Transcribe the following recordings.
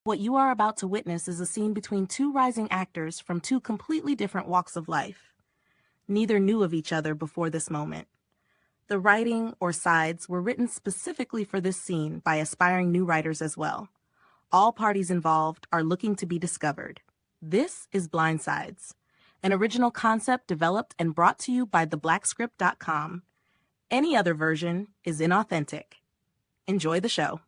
What you are about to witness is a scene between two rising actors from two completely different walks of life. Neither knew of each other before this moment. The writing, or sides, were written specifically for this scene by aspiring new writers as well. All parties involved are looking to be discovered. This is Blind Sides, an original concept developed and brought to you by theblackscript.com. Any other version is inauthentic. Enjoy the show.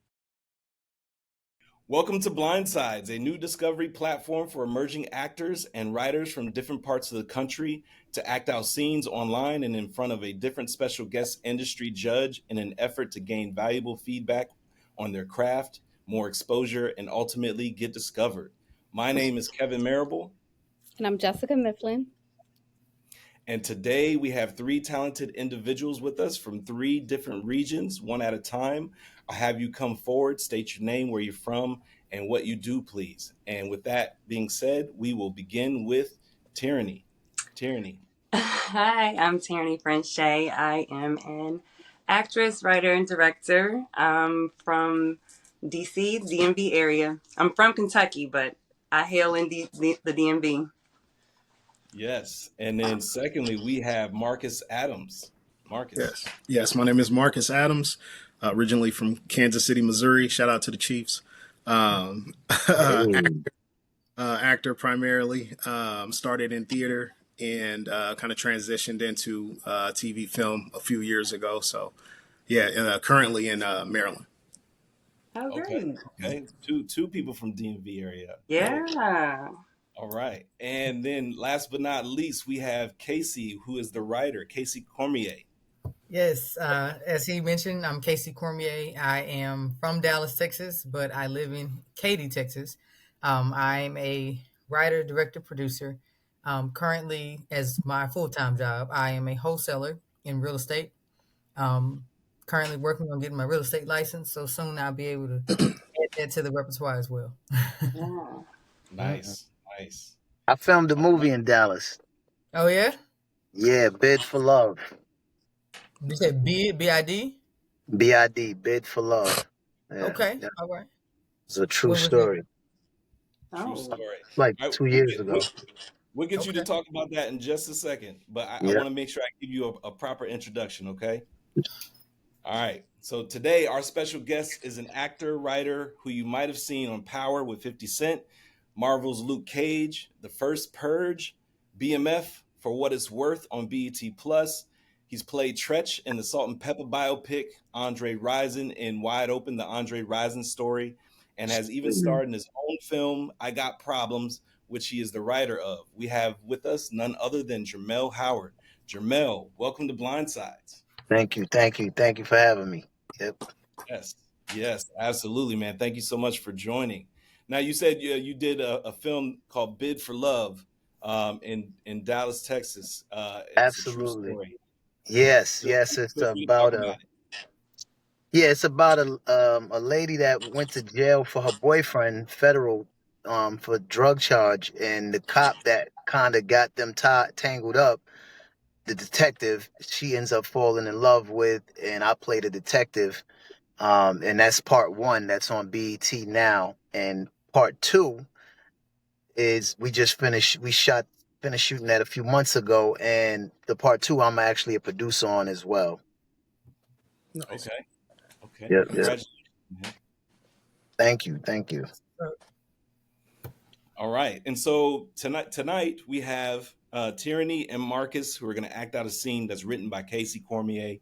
Welcome to Blind Sides, a new discovery platform for emerging actors and writers from different parts of the country to act out scenes online and in front of a different special guest industry judge in an effort to gain valuable feedback on their craft, more exposure, and ultimately get discovered. My name is Kevin Marable. And I'm Jessica Mifflin. And today we have three talented individuals with us from three different regions, one at a time. I'll have you come forward, state your name, where you're from, and what you do, please. And with that being said, we will begin with Teranee. Teranee. Hi, I'm Teranee Fransha. I am an actress, writer, and director from DC, DMV area. I'm from Kentucky, but I hail in the DMV. Yes. And then secondly, we have Marcus Adams. Marcus. Yes. My name is Marcus Adams, originally from Kansas City, Missouri. Shout out to the Chiefs. Actor primarily. Started in theater and kind of transitioned into TV film a few years ago. So, currently in Maryland. Oh, great. Okay. Two people from DMV area. Yeah. All right. And then last but not least, we have Kasey, who is the writer, Kasey Cormier. Yes, as he mentioned, I'm Kasey Cormier. I am from Dallas, Texas, but I live in Katy, Texas. I'm a writer, director, producer. Currently, as my full-time job, I am a wholesaler in real estate. Currently working on getting my real estate license, so soon I'll be able to add that to the repertoire as well. Yeah. Nice. I filmed a movie in Dallas. Oh, yeah? Yeah, Bid for Love. You said B-I-D? B-I-D, Bid for Love. Yeah, Okay, yeah. all right. It's a true When was story. Oh. True story. Like All right, 2 years ago. We'll get you to Okay. talk about that in just a second, but I Yeah. want to make sure I give you a proper introduction, okay? All right. So today, our special guest is an actor, writer who you might have seen on Power with 50 Cent, Marvel's Luke Cage, The First Purge, BMF for What It's Worth on BET Plus. He's played Tretch in the Salt and Pepper biopic, Andre Rison in Wide Open, the Andre Rison story, and has even starred in his own film, I Got Problems, which he is the writer of. We have with us none other than Jermel Howard. Jermel, welcome to Blind Sides. Thank you for having me. Yep. Yes, absolutely, man. Thank you so much for joining. Now, you said you did a film called Bid for Love in Dallas, Texas. It's Absolutely. a true story. Yes, it's Feel free to about talk about it. it's about a lady that went to jail for her boyfriend, federal, for drug charge, and the cop that kind of got them tangled up, the detective, she ends up falling in love with, and I play the detective. And that's part one that's on BET now. And part two is we just finished shooting that a few months ago, and the part two I'm actually a producer on as well. Nice. Okay. Yep. Congratulations, man. Thank you. All right. And so tonight we have Teranee and Marcus, who are going to act out a scene that's written by Kasey Cormier.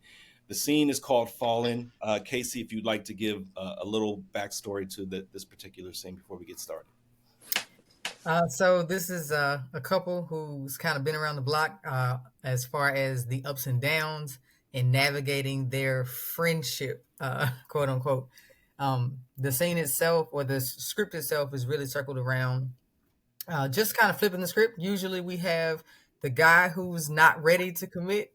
The scene is called Fallen. Kasey, if you'd like to give a little backstory to this particular scene before we get started. So this is a couple who's kind of been around the block as far as the ups and downs and navigating their friendship, quote unquote. The scene itself, or the script itself, is really circled around just kind of flipping the script. Usually we have the guy who's not ready to commit,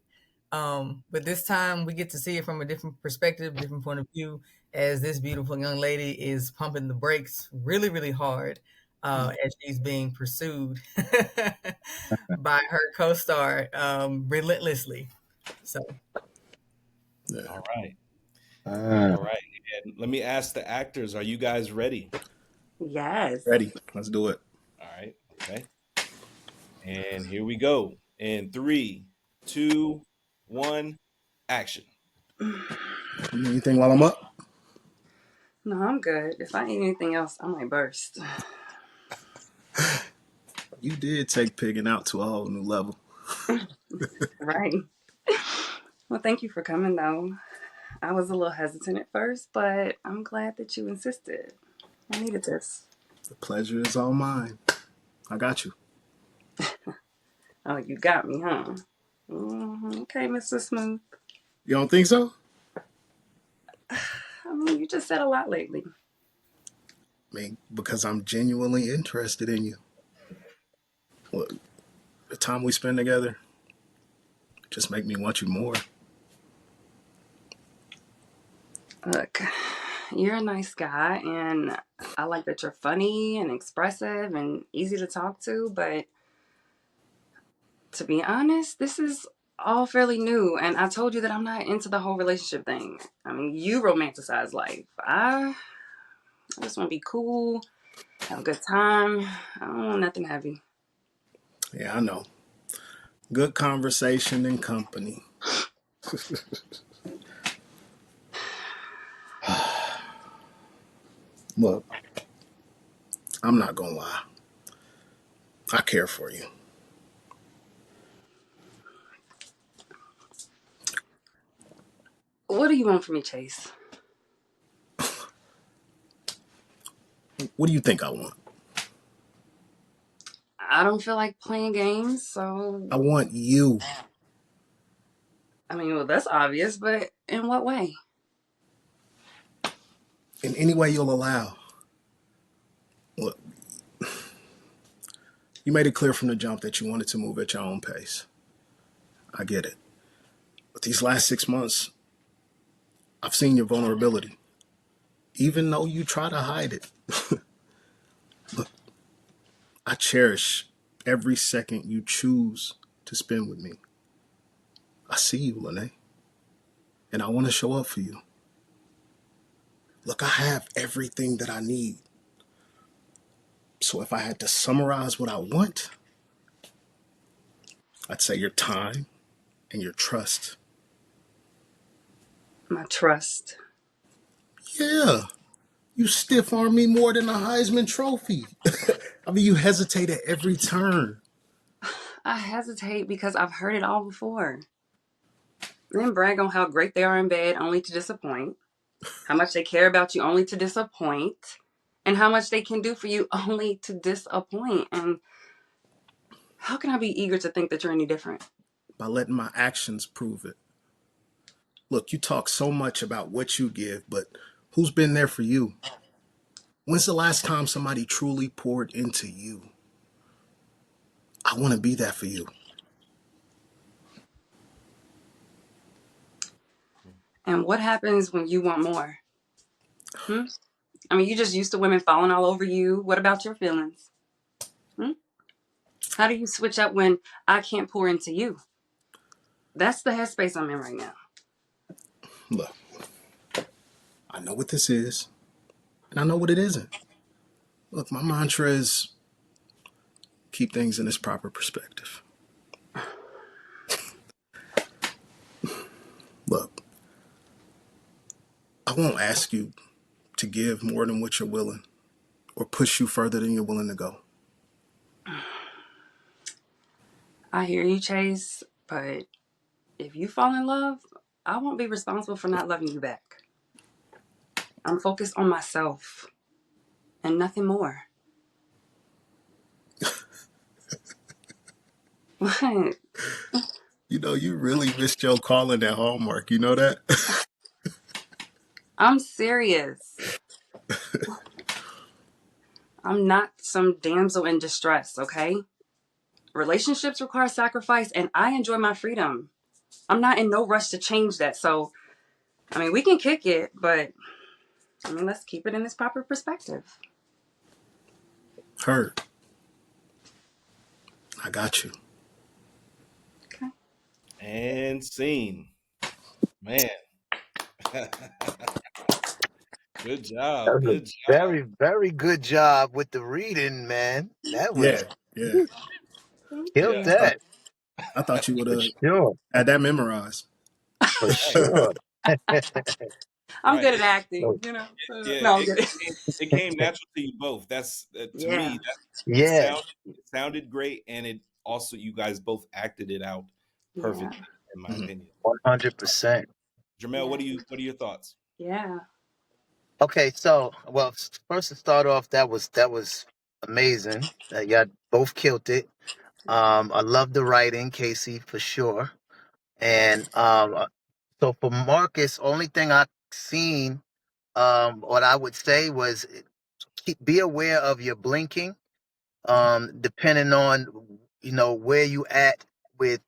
but this time we get to see it from a different perspective, different point of view, as this beautiful young lady is pumping the brakes really, really hard as she's being pursued by her co-star relentlessly. So, All right. And let me ask the actors: are you guys ready? Yes. Ready? Let's do it. All right. Okay. And here we go. In 3, 2, 1, action. You need anything while I'm up? No, I'm good. If I eat anything else, I might burst. You did take pigging out to a whole new level. Right. Well, thank you for coming, though. I was a little hesitant at first, but I'm glad that you insisted. I needed this. The pleasure is all mine. I got you. Oh, you got me, huh? Okay, Mr. Smooth. You don't think so? I mean, you just said a lot lately. I mean, because I'm genuinely interested in you. Look, the time we spend together just make me want you more. Look, you're a nice guy, and I like that you're funny and expressive and easy to talk to, but to be honest, this is all fairly new, and I told you that I'm not into the whole relationship thing. I mean, you romanticize life. I just want to be cool, have a good time. I don't want nothing heavy. Yeah, I know. Good conversation and company. Look, I'm not gonna lie. I care for you. What do you want from me, Chase? What do you think I want? I don't feel like playing games, so... I want you. I mean, well, that's obvious, but in what way? In any way you'll allow. Look, you made it clear from the jump that you wanted to move at your own pace. I get it. But these last 6 months, I've seen your vulnerability, even though you try to hide it. Look, I cherish every second you choose to spend with me. I see you, Lene, and I want to show up for you. Look, I have everything that I need. So if I had to summarize what I want, I'd say your time and your trust. My trust. Yeah, you stiff arm me more than a Heisman Trophy. I mean, you hesitate at every turn. I hesitate because I've heard it all before. Then brag on how great they are in bed only to disappoint, how much they care about you only to disappoint, and how much they can do for you only to disappoint. And how can I be eager to think that you're any different? By letting my actions prove it. Look, you talk so much about what you give, but who's been there for you? When's the last time somebody truly poured into you? I want to be that for you. And what happens when you want more? I mean, you just used to women falling all over you. What about your feelings? How do you switch up when I can't pour into you? That's the headspace I'm in right now. Look, I know what this is, and I know what it isn't. Look, my mantra is keep things in its proper perspective. Look, I won't ask you to give more than what you're willing or push you further than you're willing to go. I hear you, Chase, but if you fall in love, I won't be responsible for not loving you back. I'm focused on myself and nothing more. What? You know, you really missed your calling at Hallmark. You know that? I'm serious. I'm not some damsel in distress, okay? Relationships require sacrifice, and I enjoy my freedom. I'm not in no rush to change that. So, I mean, we can kick it, but, I mean, let's keep it in its proper perspective. Heard. I got you. Okay. And scene. Man. Good That job. was a Good job. very, very good job with the reading, man. That was Yeah, yeah. Thank killed Yeah. you. that I thought you would for have sure. had that memorized. For Right. sure. I'm Right. good at acting, you know. Yeah. No, I'm good. It came natural to you both. That's to Yeah, me. That it Yeah, sounded great, and it also you guys both acted it out yeah, perfectly, in my Mhm. opinion. 100%. Jermel, yeah, what are your thoughts? yeah, Okay, so well, first to start off, that was amazing. Y'all both killed it. I love the writing, Casey, for sure. And so for Marcus, only thing I seen, what I would say was be aware of your blinking, depending on where you at with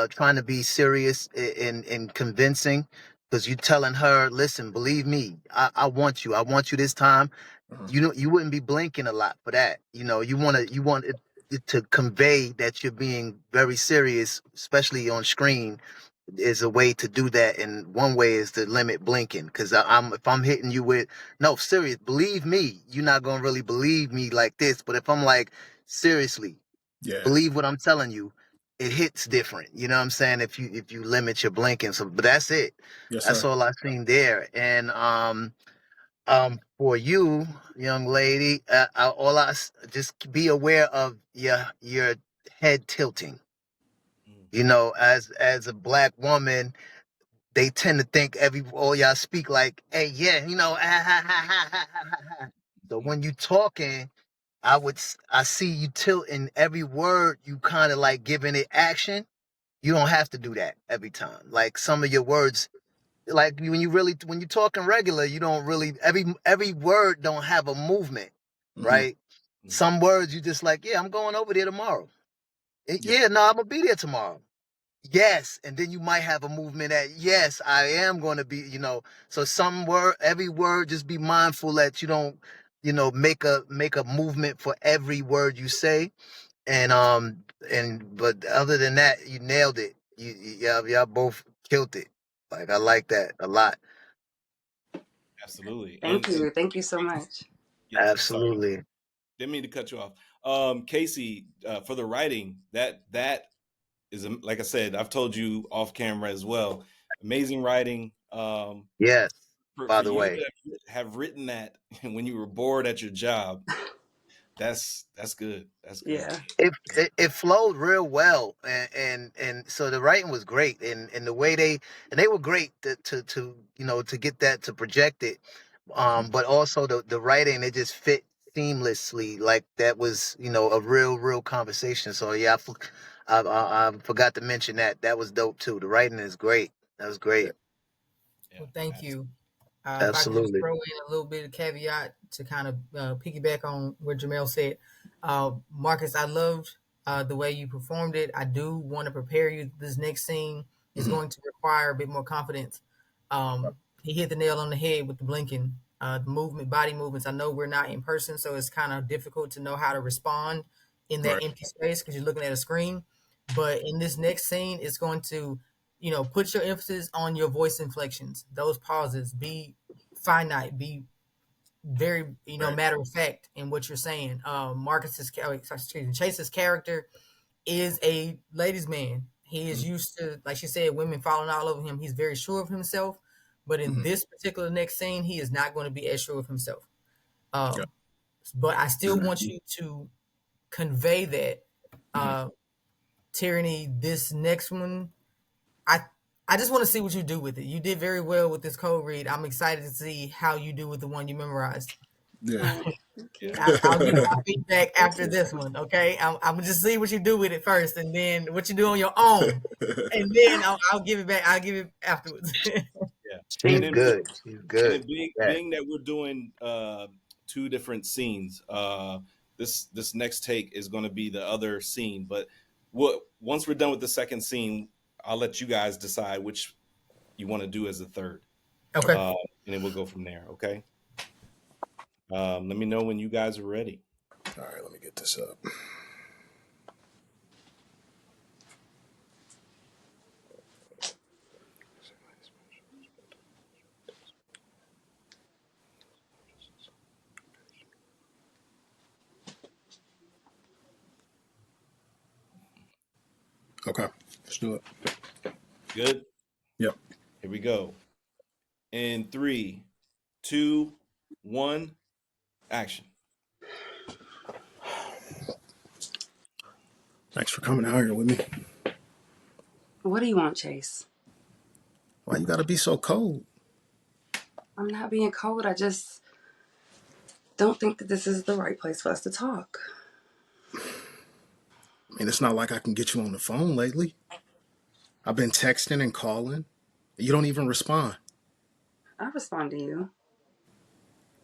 trying to be serious and convincing, because you telling her, listen, believe me, I want you this time. Mhm. You wouldn't be blinking a lot for that. You want it to convey that you're being very serious, especially on screen. Is a way to do that, and one way is to limit blinking. Because I'm if I'm hitting you with no serious, believe me, you're not gonna really believe me like this. But if I'm like, seriously, Yeah. believe what I'm telling you, it hits different. You know what I'm saying? If you limit your blinking. So, but that's it. Yes, That's sir. all I seen there. And for you, young lady, just be aware of your head tilting. Mm, As a black woman, they tend to think all y'all speak like, hey, yeah, so mm, when you talking, I see you tilting every word, you kind of like giving it action. You don't have to do that every time. Like some of your words, like when you're talking regular, you don't really every word don't have a movement, Hmm. right? mm. Some words you just like, yeah, I'm going over there tomorrow. Yeah. Yeah, no, I'm gonna be there tomorrow. Yes, and then you might have a movement at yes, I am going to be. So every word, just be mindful that you don't, make a movement for every word you say. But other than that, you nailed it. Y'all both killed it. Like I like that a lot. Absolutely. thank And you, thank you so much. yeah, sorry, Absolutely. didn't mean to cut you off. Casey, for the writing, that is like I said, I've told you off camera as well. Amazing writing. Yes. For By the you way. to have written that when you were bored at your job, that's good. That's good. Yeah, It flowed real well, and so the writing was great, and the way they were great to get that to project it, but also the writing, it just fit seamlessly, like that was a real conversation. So yeah, I forgot to mention that was dope too. The writing is great. That was Yeah. great. Yeah, Well, thank absolutely. you. If I could just Absolutely. throw in a little bit of caveat to kind of piggyback on what Jermel said. Marcus, I loved the way you performed it. I do want to prepare you. This next scene is Mhm. going to require a bit more confidence. He hit the nail on the head with the blinking, the movement, body movements. I know we're not in person, so it's kind of difficult to know how to respond in that Right. empty space because you're looking at a screen. But in this next scene, it's going to put your emphasis on your voice inflections, those pauses. Be finite, be very, Right. matter of fact in what you're saying. Chase's character is a ladies' man. He is Mhm. used to, like she said, women falling all over him. He's very sure of himself. But in Mhm. this particular next scene, he is not going to be as sure of himself. Yeah. Um, but I still want you to convey that, Mhm. Tyranny, this next one, I I just want to see what you do with it. You did very well with this code read. I'm excited to see how you do with the one you memorized. Yeah. oh, thank Yeah, you, I'll give you my feedback thank after you. this one, okay? I'm gonna just see what you do with it first, and then what you do on your own, and then I'll give it back. I'll give it afterwards. yeah. And She's Thank then you. good. She's and good. then Yeah. being that we're doing two different scenes, this next take is going to be the other scene. But once we're done with the second scene, I'll let you guys decide which you want to do as a third, Okay. uh, and then we'll go from there. Okay. Let me know when you guys are ready. All right, let me get this up. Okay, let's do it. Good? Yep. Here we go. In 3, 2, 1, action. Thanks for coming out here with me. What do you want, Chase? Why you gotta be so cold? I'm not being cold. I just don't think that this is the right place for us to talk. I mean, it's not like I can get you on the phone lately. I've been texting and calling. You don't even respond. I respond to you.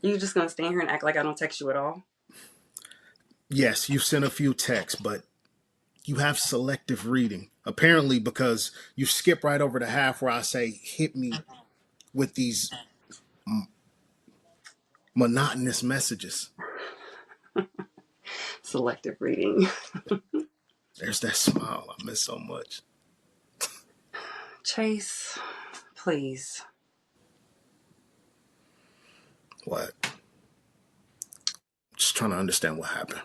You just gonna stand here and act like I don't text you at all? Yes, you sent a few texts, but you have selective reading. Apparently, because you skip right over the half where I say, hit me with these monotonous messages. Selective reading. There's that smile I miss so much. Chase, please. What? Just trying to understand what happened.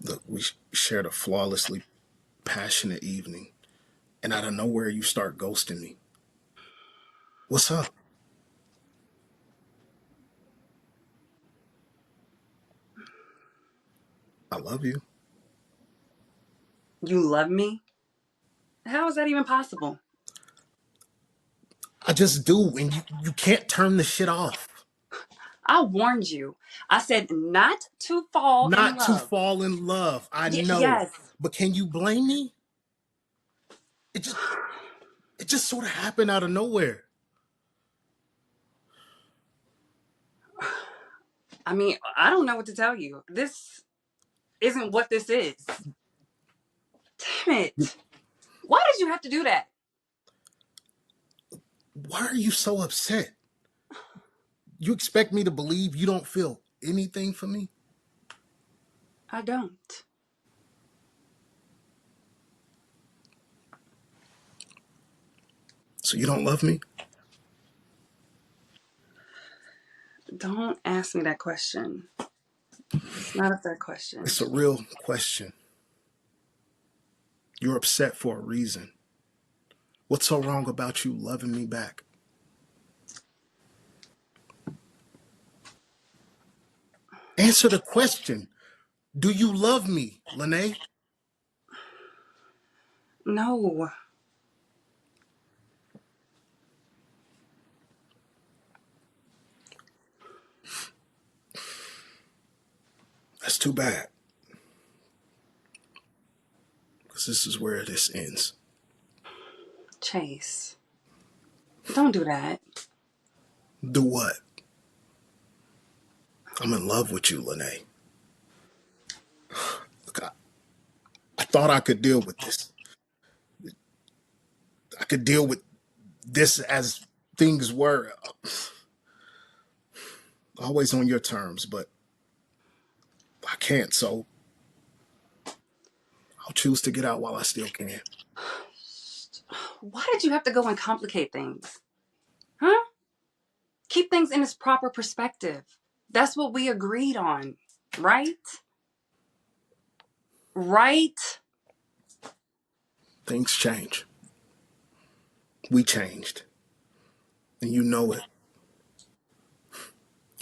Look, we shared a flawlessly passionate evening, and out of nowhere you start ghosting me. What's up? I love you. You love me? How is that even possible? I just do, and you can't turn the shit off. I warned you. I said not to fall in Not to love. fall in love. I know. Yes. But can you blame me? It just sort of happened out of nowhere. I mean, I don't know what to tell you. This isn't what this is. Damn it. Why did you have to do that? Why are you so upset? You expect me to believe you don't feel anything for me? I don't. So you don't love me? Don't ask me that question. It's not a fair question. It's a real question. You're upset for a reason. What's so wrong about you loving me back? Answer the question. Do you love me, Lene? No. That's too bad. Because this is where this ends. Chase. Don't do that. Do what? I'm in love with you, Lene. Look, I thought I could deal with this. I could deal with this as things were. Always on your terms, but I can't, so I'll choose to get out while I still can. Why did you have to go and complicate things? Huh? Keep things in its proper perspective. That's what we agreed on, right? Right? Things change. We changed. And you know it.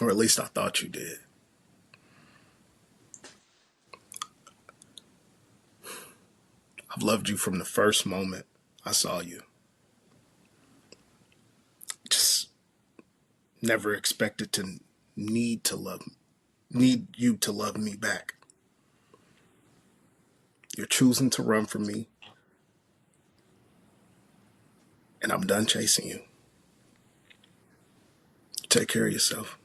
Or at least I thought you did. I've loved you from the first moment I saw you. Just never expected to need you to love me back. You're choosing to run from me. And I'm done chasing you. Take care of yourself.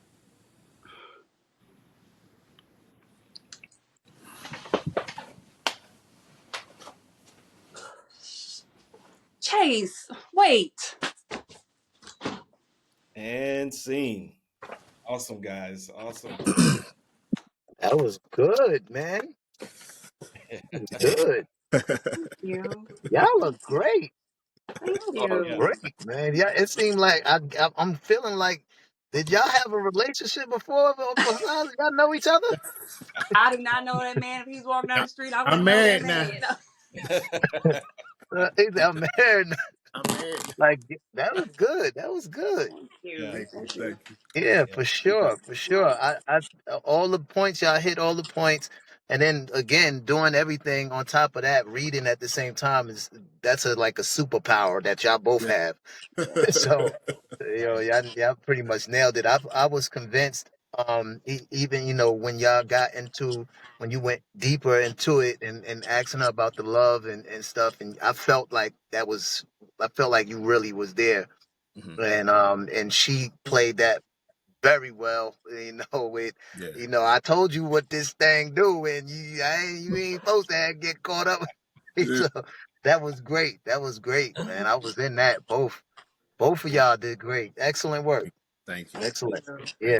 Chase, wait. And scene. Awesome, guys. Awesome. That was good, man. That was good. Thank you. Y'all look great. Thank Y'all look you. great, man. Yeah, it seemed like I'm feeling like Did y'all have a relationship before? Y'all know each other? I do not know that man. If he's walking down the street, I I'm wouldn't know that married man. now. I'm married. I'm married. Like that was good. That was good. Thank you. Yeah. Thank you. Thank you. Thank you. Yeah, Yeah. for sure, for sure. I all the points y'all hit all the points, and then again doing everything on top of that, reading at the same time that's like a superpower that y'all both have. So, y'all pretty much nailed it. I was convinced, even when y'all got into when you went deeper into it and asking her about the love and stuff, and I felt like you really was there, and she played that very well. With I told you what this thing do, and you ain't supposed to get caught up. So that was great. That was great, man. I was in that both. Both of y'all did great. Excellent work. Thank you. Thank Excellent. you. Yeah.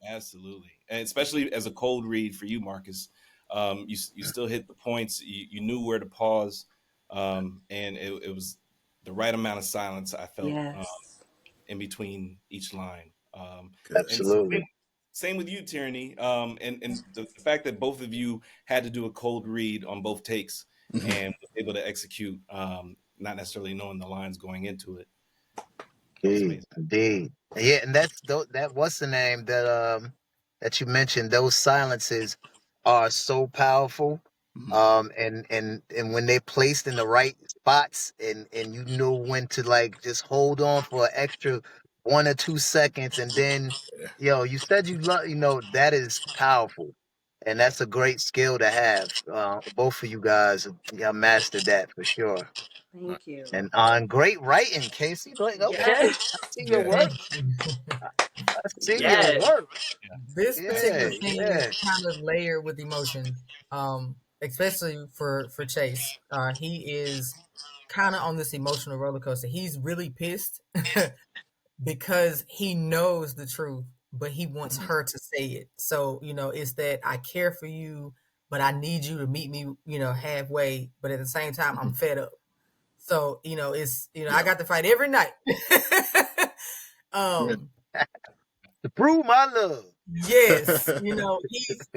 Absolutely, and especially as a cold read for you, Marcus. You still hit the points. You knew where to pause, and it was the right amount of silence I felt Yes. in between each line. And Absolutely. same with you, Teranee. And the fact that both of you had to do a cold read on both takes and was able to execute, not necessarily knowing the lines going into it. That was amazing. Indeed. Yeah, and that what's the name that you mentioned. Those silences are so powerful. And when they're placed in the right spots, and you know when to like just hold on for an extra 1 or 2 seconds, and then you said you love that is powerful, and that's a great skill to have. Both of you guys y'all mastered that for sure. Thank you. And on great writing, Kasey. Like, okay, Yes. I see your Yeah. work. Thank you. I see your Yes. work. This Yeah, particular scene is yeah. kind of layered with emotions, especially for Chase. He is kind of on this emotional roller coaster. He's really pissed because he knows the truth, but he wants her to say it. So, it's that I care for you, but I need you to meet me, halfway. But at the same time, I'm fed up. So, it's, I got to fight every night. To prove my love. Yes, he's,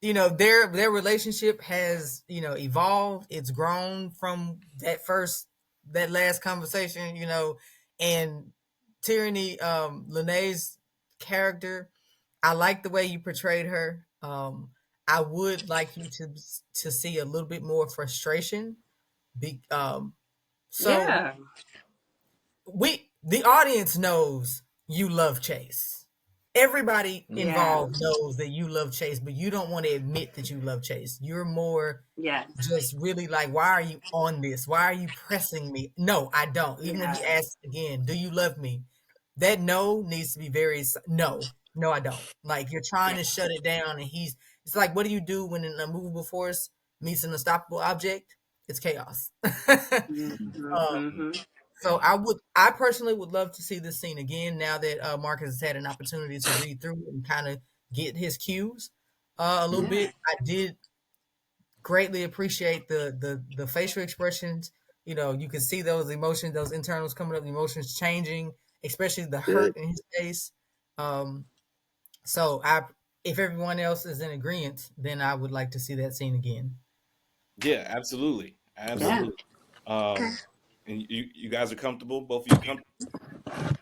their relationship has, evolved. It's grown from that last conversation, and Teranee, Lene's character, I like the way you portrayed her. I would like you to see a little bit more frustration. So Yeah. the audience knows you love Chase. Everybody involved knows that you love Chase, but you don't want to admit that you love Chase. You're more just really like, why are you on this? Why are you pressing me? No, I don't. Even when he asks again, do you love me? That no needs to be no, I don't. Like, you're trying to shut it down, and it's like, what do you do when an immovable force meets an unstoppable object? It's chaos. So I personally would love to see this scene again now that Marcus has had an opportunity to read through it and kind of get his cues a little bit. I did greatly appreciate the facial expressions. You can see those emotions, those internals coming up, the emotions changing, especially the hurt in his face. So if everyone else is in agreement, then I would like to see that scene again. Yeah, absolutely. And you guys are comfortable? Both of you comfortable?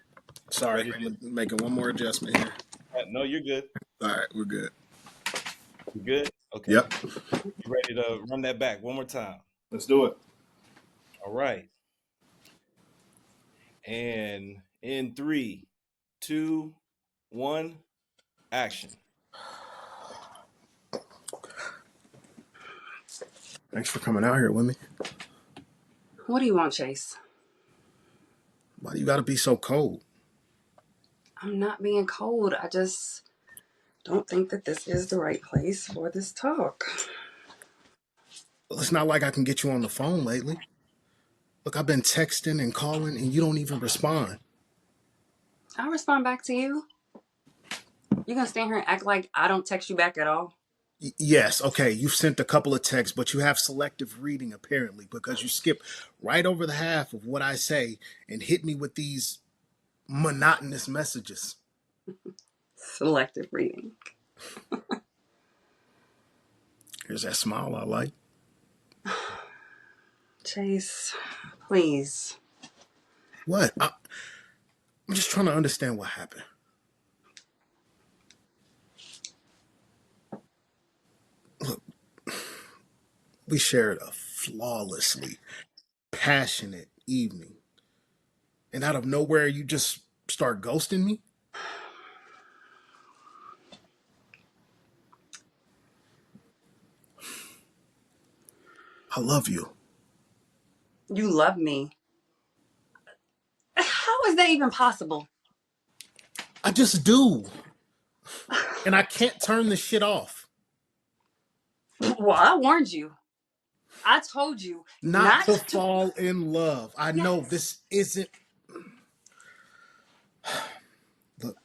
Sorry, I'm making one more adjustment here. No, you're good. All right, we're good. You good? Okay. Yep. You ready to run that back one more time? Let's do it. All right. And in 3, 2, 1, action. Thanks for coming out here with me. What do you want, Chase? Why do you got to be so cold? I'm not being cold. I just don't think that this is the right place for this talk. Well, it's not like I can get you on the phone lately. Look, I've been texting and calling, and you don't even respond. I'll respond back to you. You gonna stand here and act like I don't text you back at all? Yes, okay, you've sent a couple of texts, but you have selective reading apparently, because you skip right over the half of what I say and hit me with these monotonous messages. Selective reading. Here's that smile I like. Chase, please. What? I'm just trying to understand what happened. Look, we shared a flawlessly passionate evening. And out of nowhere, you just start ghosting me? I love you. You love me. How is that even possible? I just do. And I can't turn this shit off. Well, I warned you. I told you Not to fall in love. I know this isn't. Look,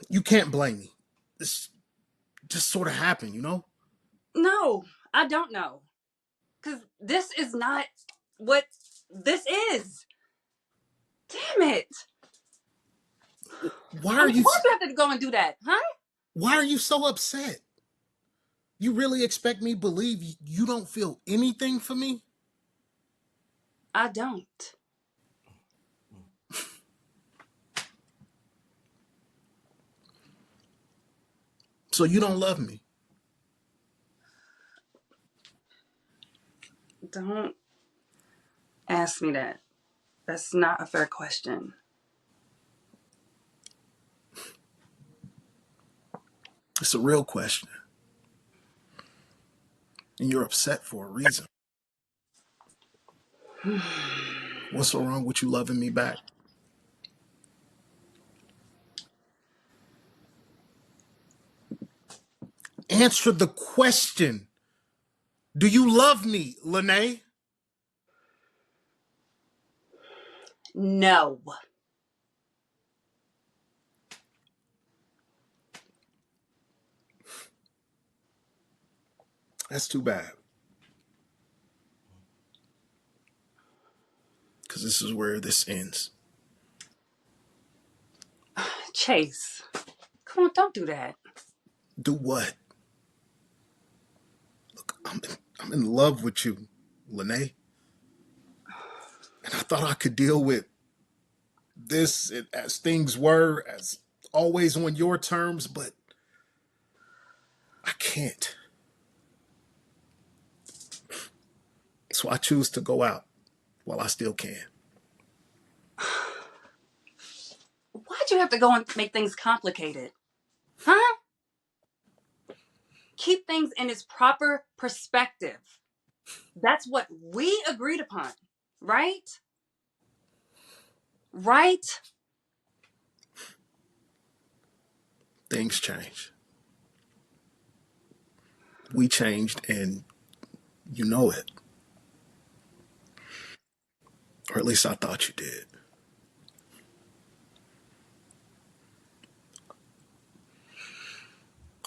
you can't blame me. This just sort of happened, you know? No, I don't know. Because this is not what this is. Damn it. Why are you... Why do you have to go and do that, huh? Why are you so upset? You really expect me to believe you don't feel anything for me? I don't. So you don't love me? Don't ask me that. That's not a fair question. It's a real question. And you're upset for a reason. What's so wrong with you loving me back? Answer the question. Do you love me, Lene? No. That's too bad. Because this is where this ends. Chase, come on, don't do that. Do what? Look, I'm in love with you, Lene. And I thought I could deal with this as things were, as always on your terms, but I can't. So I choose to go out while I still can. Why'd you have to go and make things complicated? Huh? Keep things in its proper perspective. That's what we agreed upon, right? Right? Things change. We changed, and you know it. Or at least I thought you did.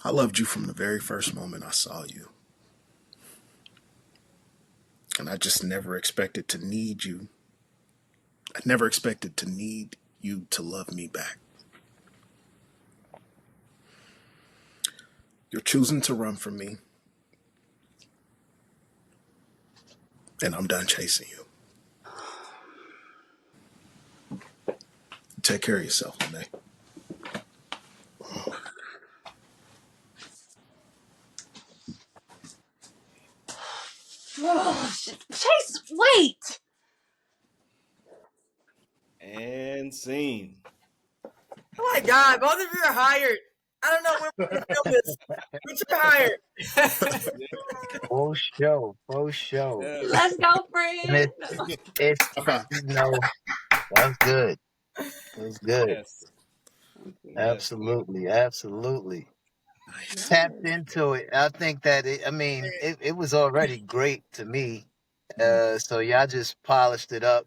I loved you from the very first moment I saw you. And I just never expected to need you. I never expected to need you to love me back. You're choosing to run from me. And I'm done chasing you. Take care of yourself, Lene. Chase, wait! And scene. Oh my God, both of you are hired. I don't know where we're going this, but you're hired. Full show, full show. Let's go, friend. It's you know, that's good. That's good. Yes. Absolutely, absolutely. Tapped into it. I think that it was already great to me. So y'all just polished it up,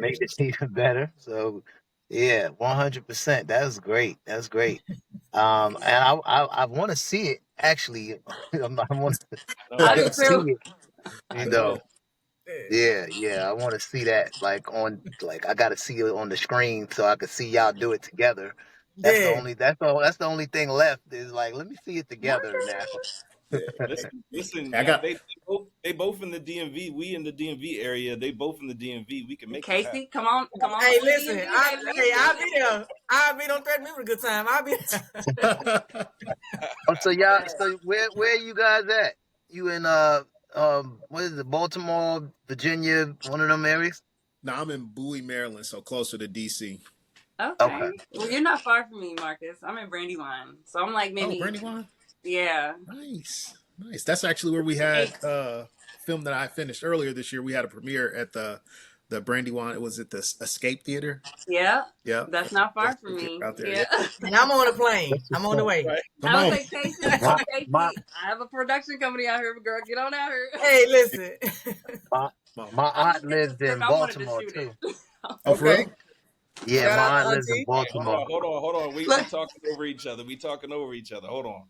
made it even better. So yeah, 100%. That was great. That's great. And I want to see it actually. I want to see it. You know. Yeah. I want to see that I got to see it on the screen so I can see y'all do it together. Yeah. That's the only thing left is like, let me see it together Marcus? now. Listen, I got they both in the DMV. We in the DMV area. They both in the DMV. We can make this happen. Casey, come on Hey, to the listen, DMV, I'll baby. be there. I'll be, don't threaten me with a good time. I'll be Oh, so y'all, Yes. so where you guys at? You in what is it, Baltimore, Virginia, one of them areas? No, I'm in Bowie, Maryland, so closer to DC. Okay. Okay. Well, you're not far from me, Marcus. I'm in Brandywine. So I'm like Oh, maybe, Brandywine. yeah. Nice. That's actually where we had film that I finished earlier this year. We had a premiere at the Brandywine. It was at the Escape Theater. Yeah. Yeah, That's not far that's from me. out there. Yeah. Yeah, and I'm on a plane. What's I'm the on the point? way. Right. come I was on. like, Casey, My my I have a production company out here, girl. Get on out here. Hey, listen. my, Come on. my I aunt looked at the lives script. in I wanted to Baltimore shoot too. it. Oh, for Okay. real? Yeah, Shout out my to aunt lives in Auntie. All right, Baltimore. hold on. We Look. talking over each other. Hold on.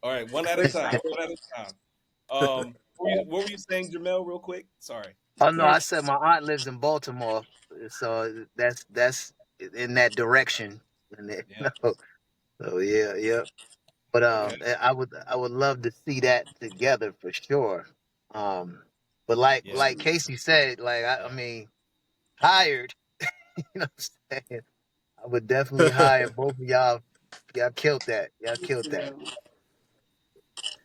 All right, one at a time. One at a time. What were you saying, Jermel, real quick? Sorry. Oh no, I Yes. said my aunt lives in Baltimore, so that's in that direction. Yeah. So yeah. But Okay. I would love to see that together for sure. But like Yeah. like Kasey said, like I mean, hired. You know what I'm saying? I would definitely hire both of y'all. Y'all killed that. Y'all Thank killed that. you.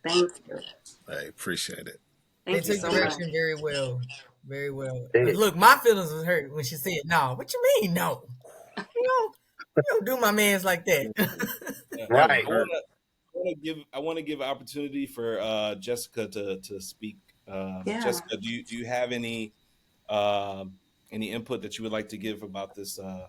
Thank you. I appreciate it. They Thank you took so much. direction very well. Very well. They- Look, my feelings was hurt when she said no. What you mean no? You don't do my mans like that. Yeah. That one right. hurt. I want to give opportunity for Jessica to speak. Yeah. Jessica, do you have any input that you would like to give about this the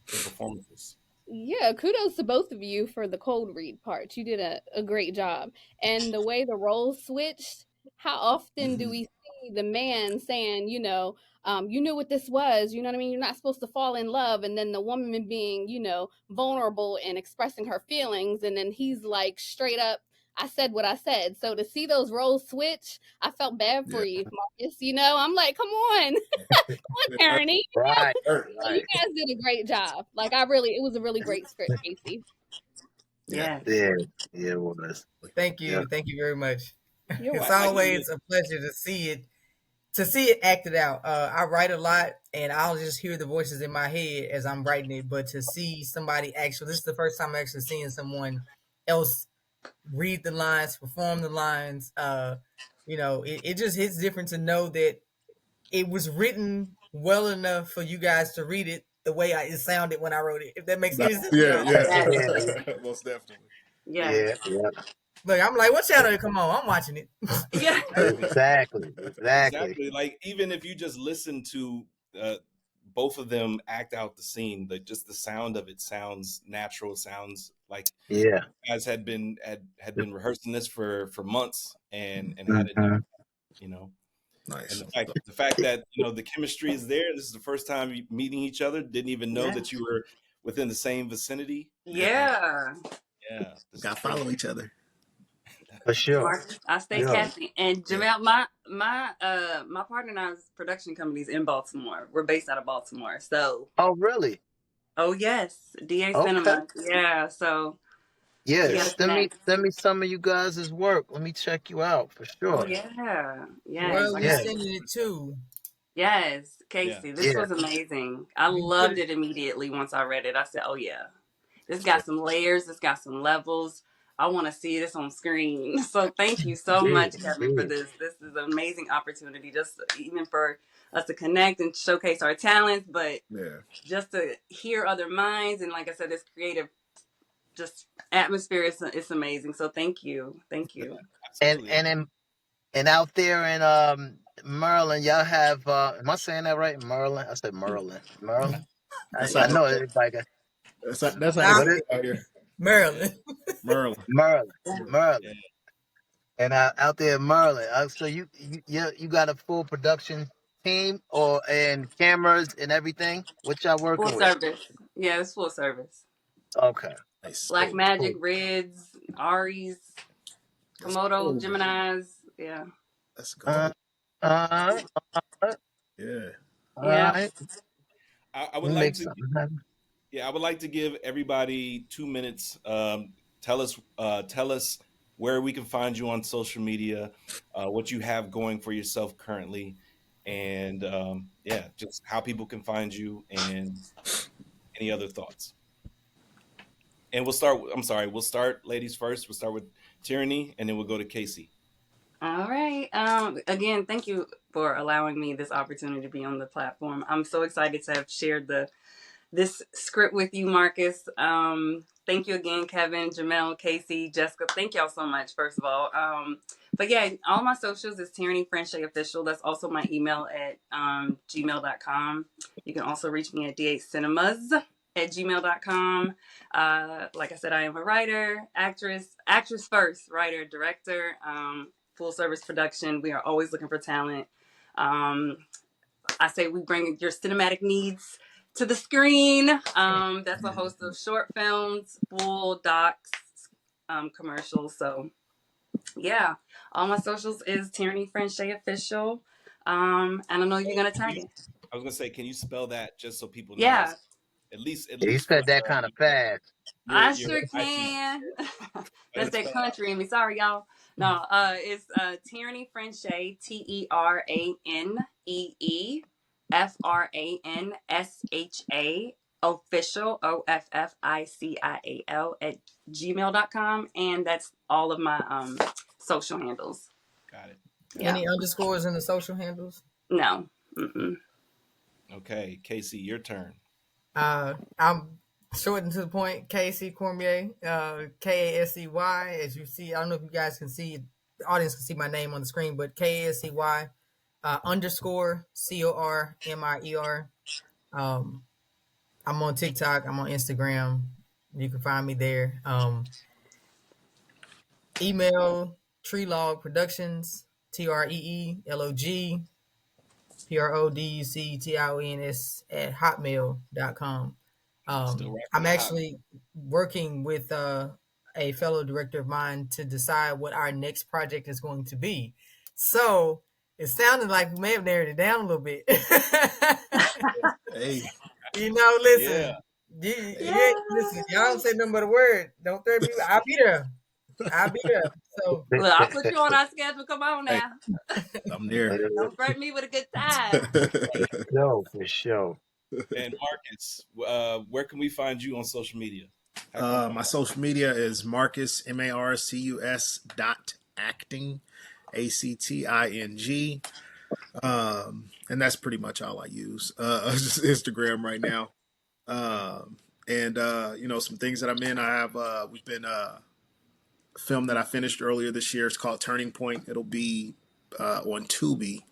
performances? Yeah, kudos to both of you for the cold read part. You did a great job. And the way the roles switched, how often do we see the man saying, you knew what this was, you know what I mean? You're not supposed to fall in love. And then the woman being, vulnerable and expressing her feelings. And then he's like, straight up, I said what I said. So to see those roles switch, I felt bad for Yeah. you, Marcus. I'm like, come on, come on, Teranee. Right. Hurt. So you Right. guys did a great job. Like it was a really great script, Casey. Yeah. Yes. Yeah, it was. Thank Yeah. you. Thank you very much. You're It's welcome. always a pleasure to see it acted out. I write a lot and I'll just hear the voices in my head as I'm writing it, but to see somebody actually, this is the first time I'm actually seeing someone else read the lines, perform the lines. It just hits different to know that it was written well enough for you guys to read it the way it sounded when I wrote it. If that makes any sense. Yeah. Yes. Most definitely. Yes. Yeah. Look, I'm like, what channel? Come on, I'm watching it. Yeah. Exactly. Exactly. Like even if you just listen to both of them act out the scene, just the sound of it sounds natural. Sounds like Yeah. you guys had been rehearsing this for months and had it Mhm. down, you know. Nice. And the fact that the chemistry is there. This is the first time you meeting each other. Didn't even know Yeah. that you were within the same vicinity. Yeah. Yeah, this Gotta is crazy. follow each other. For sure. Marcus, I stay Yeah. Kasey. And Jermel, my partner and I's production company's in Baltimore. We're based out of Baltimore. So Oh, really? oh yes. DA Okay. Cinema. Yeah. So Yeah. we gotta Send me connect. some of you guys' work. Let me check you out for Oh sure. yeah. Yes. Where are Like we Yeah. sending it to? yes, Yeah. Casey. This Yeah. was amazing. I You put loved it. it immediately once I read it. I said, oh yeah. This got some layers. It's got some levels. I want to see this on screen. So thank you so Yeah. much, Kevin, for Yeah. this. This is an amazing opportunity, just even for us to connect and showcase our talents, but Yeah. just to hear other minds. And like I said, this creative just atmosphere is it's amazing. So thank you. Thank you. And Absolutely. and out there in Maryland, y'all have am I saying that right? Maryland? I said Maryland. Maryland? That's I how know it's like that's how they Nah, what say is it out here. Maryland. Maryland. Maryland. Yeah. Maryland. Yeah. And out there in Maryland. So you got a full production team and cameras and everything? What y'all Full working with? service. Yeah, it's full service. Okay. Nice. Black Cool. Magic, Cool. Reds, Aries, Let's Komodo, go. Geminis. Yeah. Let's go. Uh, all right. right. I would We'll like make to. something happen. Yeah, I would like to give everybody 2 minutes. Tell us where we can find you on social media, what you have going for yourself currently, and yeah, just how people can find you and any other thoughts. And we'll start. I'm sorry. We'll start ladies first. We'll start with Teranee, and then we'll go to Kasey. All right. Again, thank you for allowing me this opportunity to be on the platform. I'm so excited to have shared this script with you, Marcus. Thank you again, Kevin, Jermel, Kasey, Jessica. Thank y'all so much, first of all. But yeah, all my socials is Teranee Fransha Official. That's also my email at gmail.com. You can also reach me at d8cinemas@gmail.com. Like I said, I am a writer, actress first, writer, director, full service production. We are always looking for talent. I say we bring your cinematic needs to the screen. That's a host of short films, full docs, commercials. So yeah, all my socials is Teranee Fransha Official. And I know you're gonna tag it. I was gonna say, can you spell that just so people know? Yeah, At least You for said that kind of fast. I your sure IP. can. Go That's ahead, that spell country in me. Sorry, y'all. No, it's Teranee Fransha, TERANEEFRANSHA official OFFICIAL at gmail.com, and that's all of my social handles. Got it. Yeah. Any underscores in the social handles? No. Mm-mm. Okay, Kasey, your turn. I'm short and to the point. Kasey Cormier, Kasey. As you see, I don't know if you guys can see, the audience can see my name on the screen, but Kasey underscore CORMIER. I'm on TikTok. I'm on Instagram. You can find me there. Email Treelog Productions, TREELOG PRODUCTIONS at hotmail.com. Still rocking I'm the hot. actually working with a fellow director of mine to decide what our next project is going to be. So it sounded like we may have narrowed it down a little bit. Hey, Listen. Yeah. Listen, y'all don't say nothing but a word. Don't threaten me. I'll be there. So Look, I'll put you on our schedule. Come on hey, now. I'm there. Don't threaten me with a good time. No, for sure. And Marcus, where can we find you on social media? My social media is Marcus MARCUS .acting ACTING. And that's pretty much all I use. Just Instagram right now. And some things that I'm in. I have we've been a film that I finished earlier this year. It's called Turning Point. It'll be on Tubi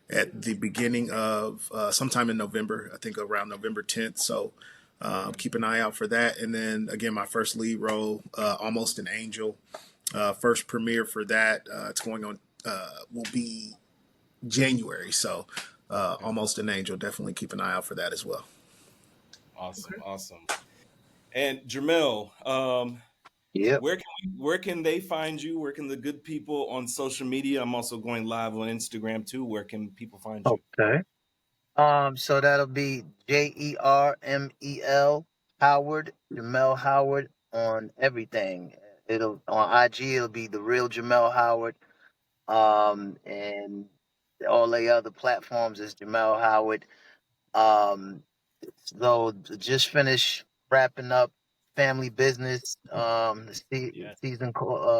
at the beginning of sometime in November. I think around November 10th. So keep an eye out for that. And then again, my first lead role, Almost an Angel. First premiere for that. It's going on. Will be January. So Almost an Angel. Definitely keep an eye out for that as well. Awesome. And Jermel, Yep. where can they find you? Where can the good people on social media? I'm also going live on Instagram too. Where can people find you? Okay. So that'll be JERMEL Howard, Jermel Howard on everything. It'll on IG. It'll be the real Jermel Howard. And all the other platforms is Jermel Howard. So just finished wrapping up Family Business. Season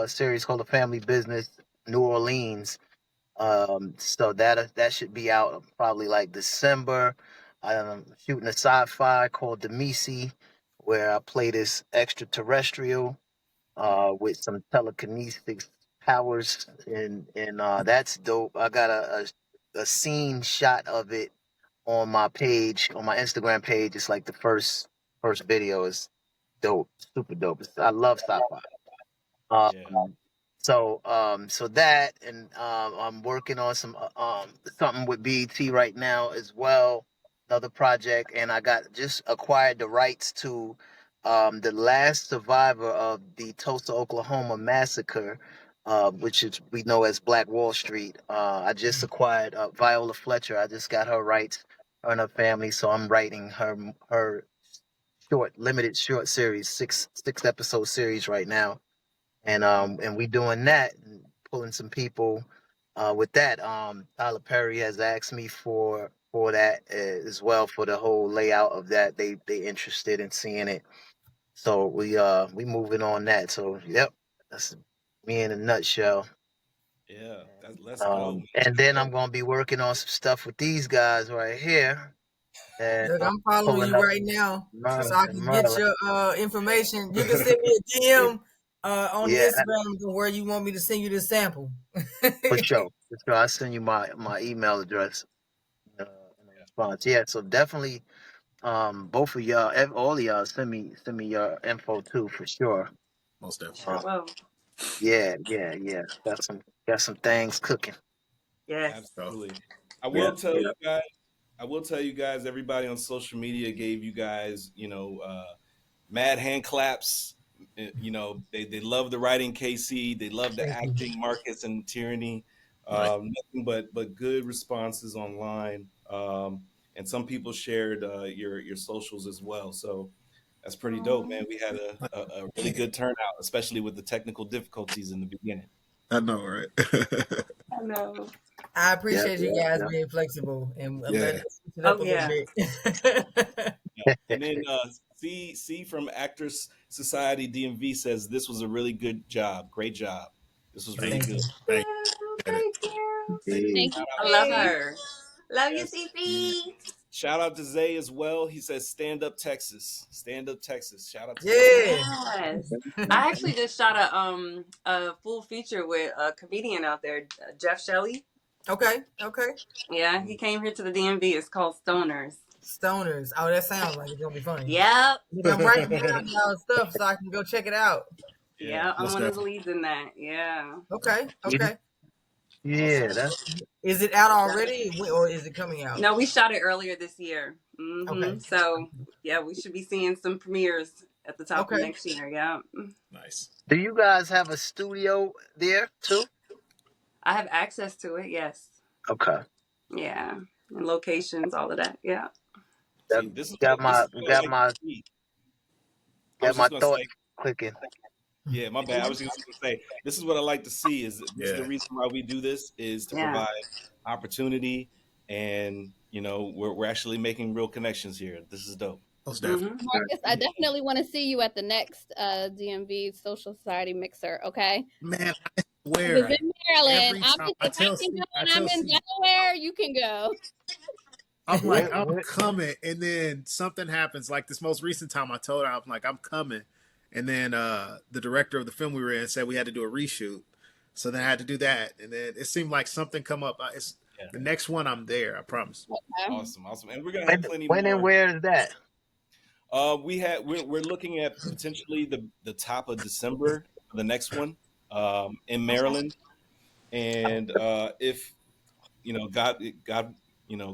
series called The Family Business New Orleans. So that should be out probably like December. I'm shooting a sci-fi called Demisi, where I play this extraterrestrial with some telekinesis powers, and that's dope. I got a scene shot of it on my page, on my Instagram page. It's like the first video is dope, super dope. I love sci-fi. Yeah. So that, and I'm working on some something with BET right now as well, another project, and I just acquired the rights to the last survivor of the Tulsa, Oklahoma massacre, which is we know as Black Wall Street. I just acquired Viola Fletcher. I just got her rights and her family. So I'm writing her limited short series, six episode series right now, and we doing that, and pulling some people with that. Tyler Perry has asked me for that as well, for the whole layout of that. They interested in seeing it, so we moving on that. So yep, that's me in a nutshell. Yeah, let's go. And then I'm gonna be working on some stuff with these guys right here. And Look, I'm following pulling you up right now, Merlin, so I can get Merlin. your information. You can send me a DM on Yeah, Instagram where you want me to send you the sample. for sure. For sure. I'll send you my email address in a response. Yeah, so definitely both of y'all, all of y'all, send me your info too, for sure. Most definitely. Sure will. Yeah. Got some things cooking. Yes. Absolutely. Yeah, I will tell you guys, everybody on social media gave you guys, mad hand claps. They love the writing, Kasey. They love the Thank you. acting, Marcus and Teranee. Right. Nothing but good responses online. And some people shared your socials as well. So that's pretty dope, man. We had a really good turnout, especially with the technical difficulties in the beginning. I know, right? I know. I appreciate you guys yeah. being flexible and Yeah. letting us switch it up Oh, a yeah. little bit. Yeah. And then C from Actors Society DMV says this was a really good job. Great job. This was really Thank good. you. Thank Thank you. Yeah. Thank you. I love Kay. her. Love you, Yes. you. CP. Shout out to Zay as well. He says stand up Texas. Stand up Texas. Shout out to Zay. Yeah. Yes. I actually just shot a full feature with a comedian out there, Jeff Shelley. Okay. Yeah, he came here to the DMV. It's called Stoners. Stoners. Oh, that sounds like it's gonna be funny. Yep. Look, I'm writing down y'all stuff so I can go check it out. Yeah, I'm Most one of the definitely. leads in that. Yeah. Okay. Yeah, that's Is it out already, or is it coming out? No, we shot it earlier this year. Okay. So, yeah, we should be seeing some premieres at the top of next year. Yeah. Nice. Do you guys have a studio there too? I have access to it. Yes. Okay. Yeah. And locations, all of that. Yeah. See, this is Got what I my like to see. I was got my just gonna thoughts say, clicking. yeah, my bad. I was just gonna say, this is what I like to see. Is this is the Yeah. reason why we do this is to Yeah. provide opportunity, and we're actually making real connections here. This is dope. Most definitely. Marcus, I definitely want to see you at the next DMV Social Society Mixer, okay? Man, I Because swear. in Maryland, Every time if I I tell can C, go I and tell I'm in C, Delaware, you can go. I'm like, I'm What? coming, and then something happens. Like this most recent time, I told her I'm like, I'm coming, and then the director of the film we were in said we had to do a reshoot, so then I had to do that, and then it seemed like something come up. It's the next one. I'm there. I promise. Okay. Awesome, and we're gonna have plenty When more. and where is that? We're looking at potentially the top of December for the next one in Maryland, and if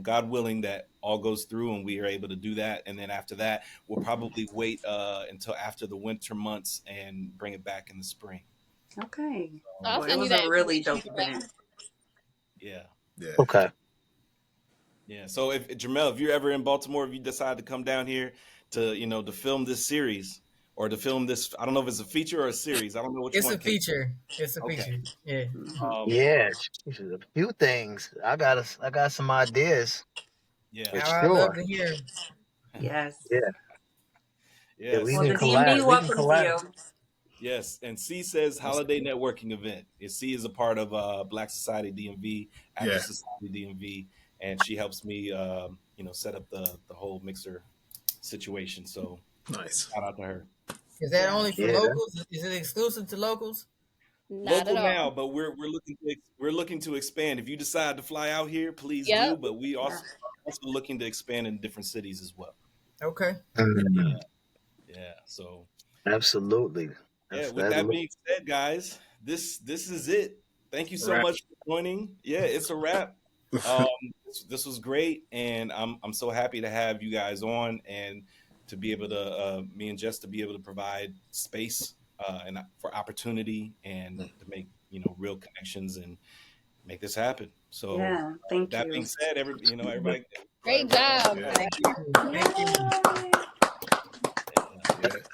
God willing, that all goes through and we are able to do that, and then after that, we'll probably wait until after the winter months and bring it back in the spring. Okay. I'll Well, it send you was that a really dope information. event. Yeah. Yeah. Okay. Yeah. So if Jermel, if you're ever in Baltimore, if you decide to come down here to film this series or to film this, I don't know if it's a feature or a series. I don't know which It's one. a feature. It's a Okay. feature. Yeah. Yeah, a few things. I got some ideas. Yeah. For I'd love sure. to hear. Yes. Yeah. Yeah. We Well, can the DMV collab. welcomes you. Yes, and C says holiday networking event. C is a part of Black Society DMV, Actor Yeah. Society DMV, and she helps me, set up the whole mixer situation. So Nice. shout out to her. Is that only for Yeah. locals? Is it exclusive to locals? Not Local at all. now, but we're looking to expand. If you decide to fly out here, please do. Yep. But we also looking to expand in different cities as well. Okay. Mhm. Yeah. So Absolutely. yeah. With that being said, guys, this is it. Thank you so Wrap. much for joining. Yeah, it's a wrap. This was great, and I'm so happy to have you guys on and to be able to me and Jess to be able to provide space and for opportunity and to make real connections and make this happen. So Yeah. Thank that you. being said, everybody Great job. Yeah. Thank you. Thank you. Yeah.